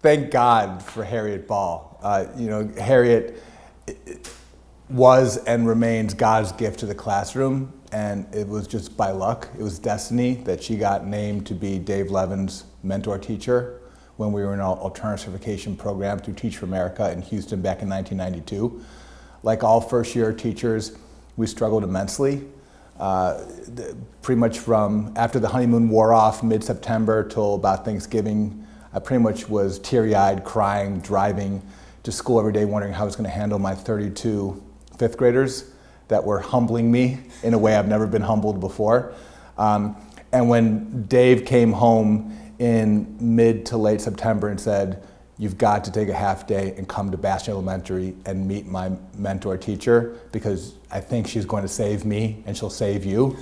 Thank God for Harriet Ball. Harriet was and remains God's gift to the classroom, and it was just by luck. It was destiny that she got named to be Dave Levin's mentor teacher when we were in our alternative certification program through Teach for America in Houston back in 1992. Like all first-year teachers, we struggled immensely. Pretty much from after the honeymoon wore off mid-September till about Thanksgiving, I pretty much was teary-eyed, crying, driving to school every day, wondering how I was going to handle my 32 fifth graders that were humbling me in a way I've never been humbled before. And when Dave came home in mid to late September and said, "You've got to take a half day and come to Bastion Elementary and meet my mentor teacher because I think she's going to save me and she'll save you."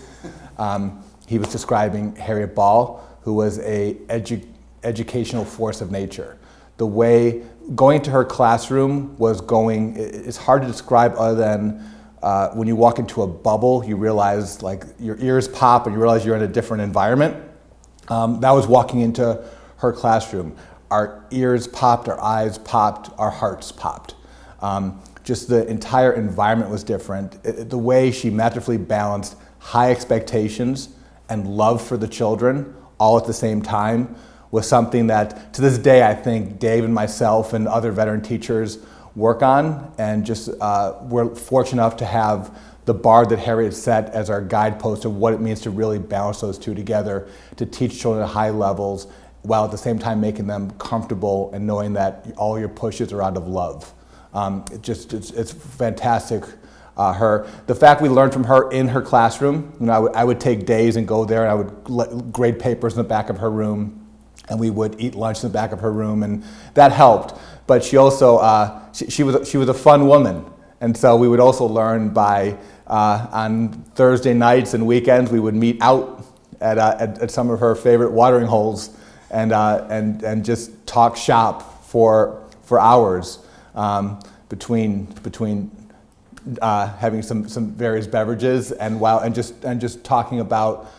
He was describing Harriet Ball, who was a educational force of nature. The way going to her classroom was going, it's hard to describe other than when you walk into a bubble, you realize like your ears pop and you realize you're in a different environment. That was walking into her classroom. Our ears popped, our eyes popped, our hearts popped. Just the entire environment was different. The way she masterfully balanced high expectations and love for the children all at the same time was something that to this day I think Dave and myself and other veteran teachers work on, and just we're fortunate enough to have the bar that Harriet set as our guidepost of what it means to really balance those two together, to teach children at high levels while at the same time making them comfortable and knowing that all your pushes are out of love. It's fantastic. The fact we learned from her in her classroom, I would take days and go there and I would grade papers in the back of her room, and we would eat lunch in the back of her room, and that helped. But she also, she was a fun woman. And so we would also learn by, on Thursday nights and weekends, we would meet out at some of her favorite watering holes and just talk shop for hours between having some various beverages and just talking about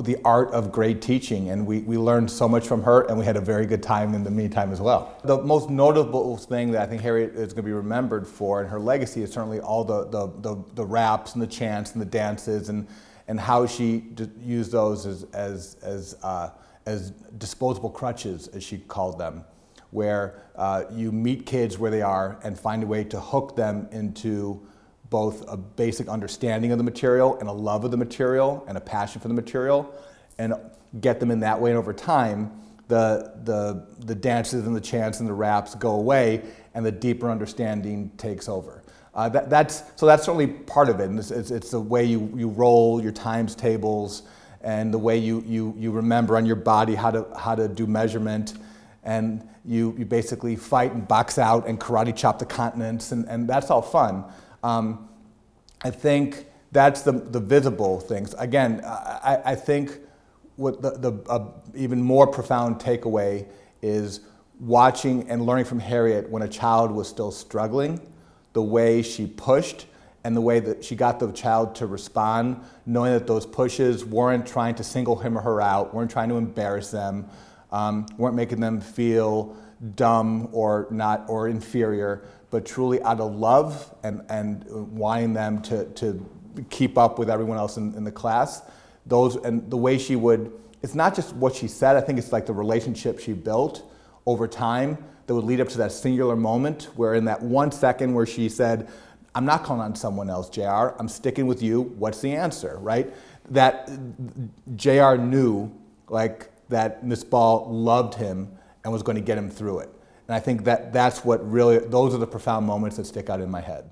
the art of great teaching. And we learned so much from her, and we had a very good time in the meantime as well. The most notable thing that I think Harriet is going to be remembered for in her legacy is certainly all the raps and the chants and the dances and how she used those as disposable crutches, as she called them, where you meet kids where they are and find a way to hook them into both a basic understanding of the material and a love of the material and a passion for the material, and get them in that way. And over time, the dances and the chants and the raps go away, and the deeper understanding takes over. That's certainly part of it. And it's the way you roll your times tables, and the way you remember on your body how to do measurement, and you basically fight and box out and karate chop the continents, and that's all fun. I think that's the visible things. Again, I think what the even more profound takeaway is watching and learning from Harriet when a child was still struggling, the way she pushed and the way that she got the child to respond, knowing that those pushes weren't trying to single him or her out, weren't trying to embarrass them, weren't making them feel dumb or inferior, but truly out of love and wanting them to keep up with everyone else in the class. And the way she would, it's not just what she said, I think it's like the relationship she built over time that would lead up to that singular moment where in that 1 second where she said, "I'm not calling on someone else, JR, I'm sticking with you, what's the answer," right? That JR knew like that Miss Ball loved him and was going to get him through it. And I think that's what really, those are the profound moments that stick out in my head.